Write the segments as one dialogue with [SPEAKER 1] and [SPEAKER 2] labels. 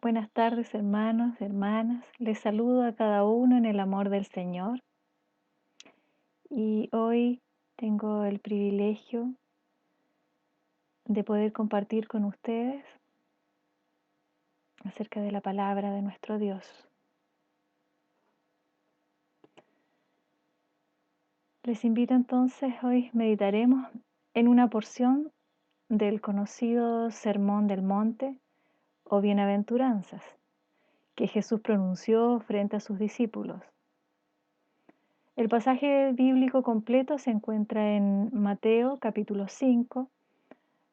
[SPEAKER 1] Buenas tardes, hermanos, hermanas. Les saludo a cada uno en el amor del Señor. Y hoy tengo el privilegio de poder compartir con ustedes acerca de la palabra de nuestro Dios. Les invito entonces, hoy meditaremos en una porción del conocido Sermón del Monte o Bienaventuranzas que Jesús pronunció frente a sus discípulos. El pasaje bíblico completo se encuentra en Mateo capítulo 5,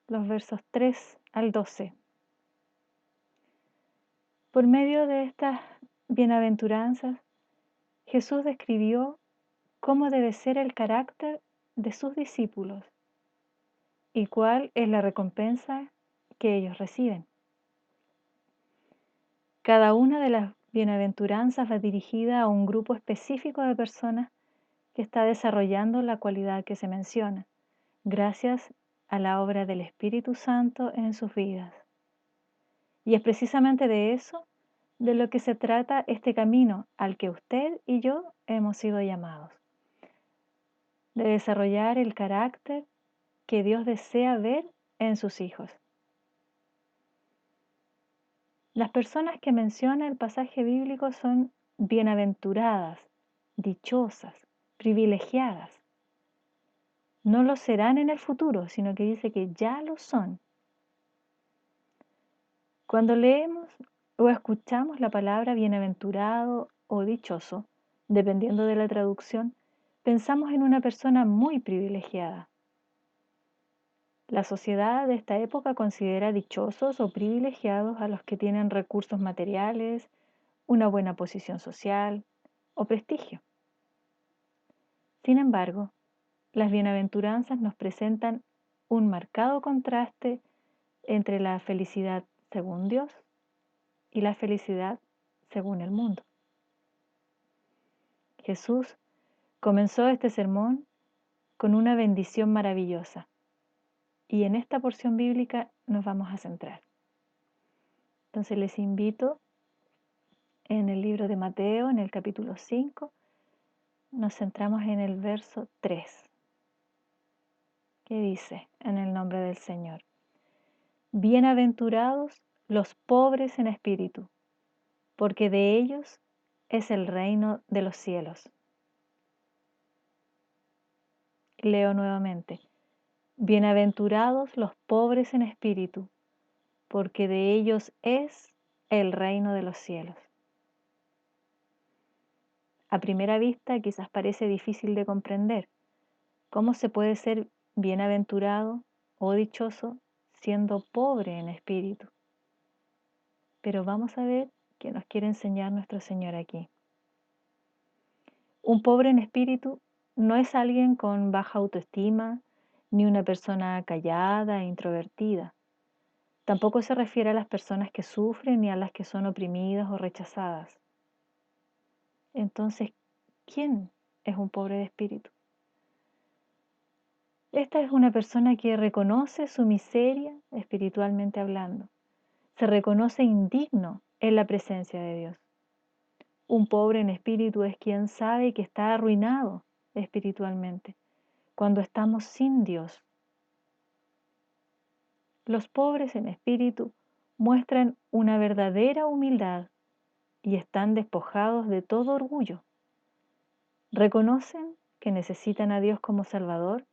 [SPEAKER 1] los versos 3 al 12. Por medio de estas bienaventuranzas, Jesús describió cómo debe ser el carácter de sus discípulos y cuál es la recompensa que ellos reciben. Cada una de las bienaventuranzas va dirigida a un grupo específico de personas que está desarrollando la cualidad que se menciona, gracias a la obra del Espíritu Santo en sus vidas. Y es precisamente de eso de lo que se trata este camino al que usted y yo hemos sido llamados, de desarrollar el carácter que Dios desea ver en sus hijos. Las personas que menciona el pasaje bíblico son bienaventuradas, dichosas, privilegiadas. No lo serán en el futuro, sino que dice que ya lo son. Cuando leemos o escuchamos la palabra bienaventurado o dichoso, dependiendo de la traducción, pensamos en una persona muy privilegiada. La sociedad de esta época considera dichosos o privilegiados a los que tienen recursos materiales, una buena posición social o prestigio. Sin embargo, las bienaventuranzas nos presentan un marcado contraste entre la felicidad según Dios y la felicidad según el mundo. Jesús comenzó este sermón con una bendición maravillosa y en esta porción bíblica nos vamos a centrar. Entonces les invito en el libro de Mateo, en el capítulo 5, nos centramos en el verso 3, que dice, en el nombre del Señor: Bienaventurados los pobres en espíritu, porque de ellos es el reino de los cielos. Leo nuevamente: Bienaventurados los pobres en espíritu, porque de ellos es el reino de los cielos. A primera vista quizás parece difícil de comprender. ¿Cómo se puede ser bienaventurado o dichoso siendo pobre en espíritu? Pero vamos a ver qué nos quiere enseñar nuestro Señor aquí. Un pobre en espíritu no es alguien con baja autoestima, ni una persona callada e introvertida. Tampoco se refiere a las personas que sufren ni a las que son oprimidas o rechazadas. Entonces, ¿quién es un pobre de espíritu? Esta es una persona que reconoce su miseria espiritualmente hablando. Se reconoce indigno en la presencia de Dios. Un pobre en espíritu es quien sabe que está arruinado espiritualmente cuando estamos sin Dios. Los pobres en espíritu muestran una verdadera humildad y están despojados de todo orgullo. Reconocen que necesitan a Dios como Salvador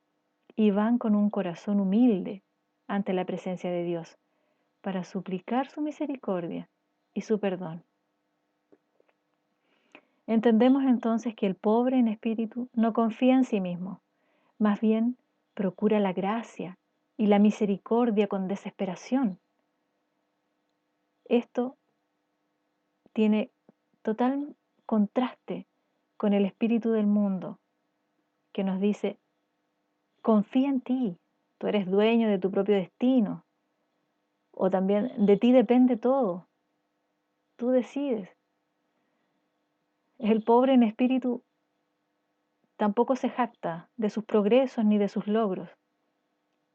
[SPEAKER 1] y van con un corazón humilde ante la presencia de Dios para suplicar su misericordia y su perdón. Entendemos entonces que el pobre en espíritu no confía en sí mismo, más bien procura la gracia y la misericordia con desesperación. Esto tiene total contraste con el espíritu del mundo que nos dice: confía en ti, tú eres dueño de tu propio destino, o también de ti depende todo, tú decides. El pobre en espíritu tampoco se jacta de sus progresos ni de sus logros,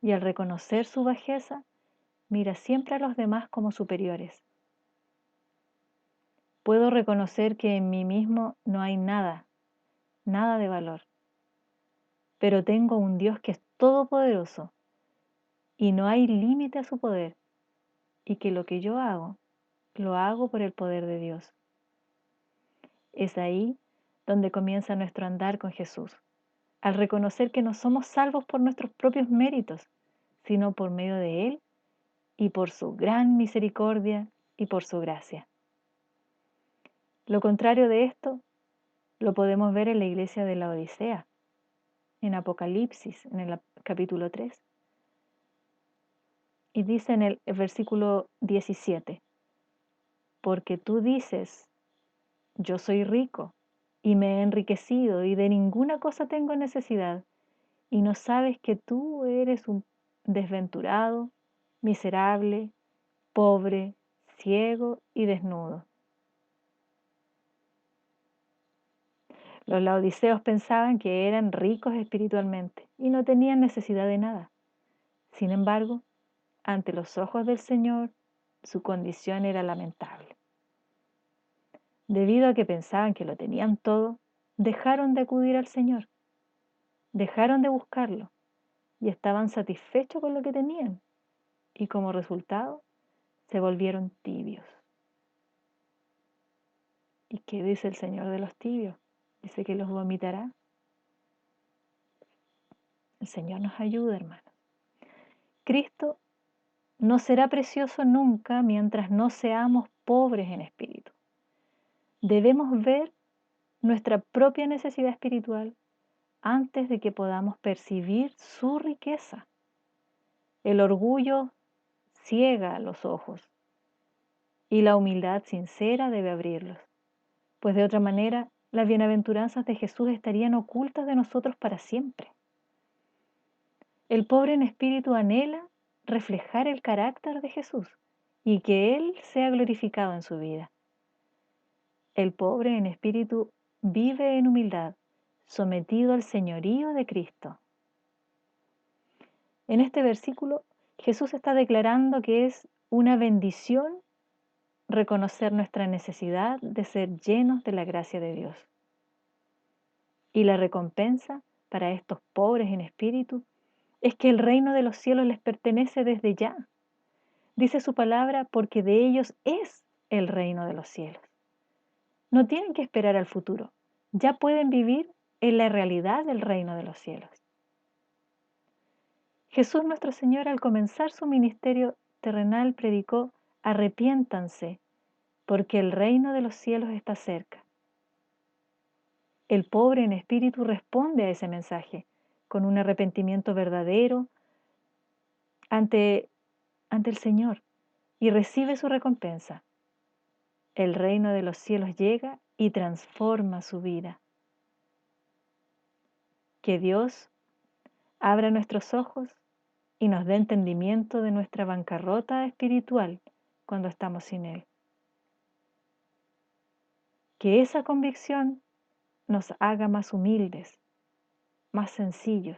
[SPEAKER 1] y al reconocer su bajeza, mira siempre a los demás como superiores. Puedo reconocer que en mí mismo no hay nada, nada de valor, pero tengo un Dios que es todopoderoso y no hay límite a su poder, y que lo que yo hago, lo hago por el poder de Dios. Es ahí donde comienza nuestro andar con Jesús, al reconocer que no somos salvos por nuestros propios méritos, sino por medio de Él y por su gran misericordia y por su gracia. Lo contrario de esto lo podemos ver en la iglesia de la Odisea, en Apocalipsis, en el capítulo 3. Y dice en el versículo 17, porque tú dices, yo soy rico y me he enriquecido y de ninguna cosa tengo necesidad, y no sabes que tú eres un desventurado, miserable, pobre, ciego y desnudo. Los laodiceos pensaban que eran ricos espiritualmente y no tenían necesidad de nada. Sin embargo, ante los ojos del Señor, su condición era lamentable. Debido a que pensaban que lo tenían todo, dejaron de acudir al Señor, dejaron de buscarlo y estaban satisfechos con lo que tenían, y como resultado se volvieron tibios. ¿Y qué dice el Señor de los tibios? Dice que los vomitará. El Señor nos ayuda, hermanos. Cristo no será precioso nunca mientras no seamos pobres en espíritu. Debemos ver nuestra propia necesidad espiritual antes de que podamos percibir su riqueza. El orgullo ciega los ojos y la humildad sincera debe abrirlos, pues de otra manera las bienaventuranzas de Jesús estarían ocultas de nosotros para siempre. El pobre en espíritu anhela reflejar el carácter de Jesús y que Él sea glorificado en su vida. El pobre en espíritu vive en humildad, sometido al señorío de Cristo. En este versículo, Jesús está declarando que es una bendición reconocer nuestra necesidad de ser llenos de la gracia de Dios. Y la recompensa para estos pobres en espíritu es que el reino de los cielos les pertenece desde ya. Dice su palabra, porque de ellos es el reino de los cielos. No tienen que esperar al futuro, ya pueden vivir en la realidad del reino de los cielos. Jesús nuestro Señor, al comenzar su ministerio terrenal, predicó: arrepiéntanse, porque el reino de los cielos está cerca. El pobre en espíritu responde a ese mensaje con un arrepentimiento verdadero ante el Señor y recibe su recompensa. El reino de los cielos llega y transforma su vida. Que Dios abra nuestros ojos y nos dé entendimiento de nuestra bancarrota espiritual cuando estamos sin Él. Que esa convicción nos haga más humildes, más sencillos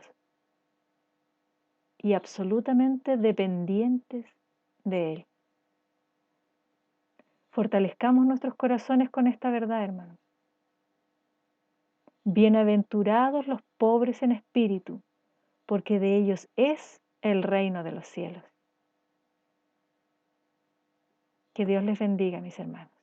[SPEAKER 1] y absolutamente dependientes de Él. Fortalezcamos nuestros corazones con esta verdad, hermanos. Bienaventurados los pobres en espíritu, porque de ellos es el reino de los cielos. Que Dios les bendiga, mis hermanos.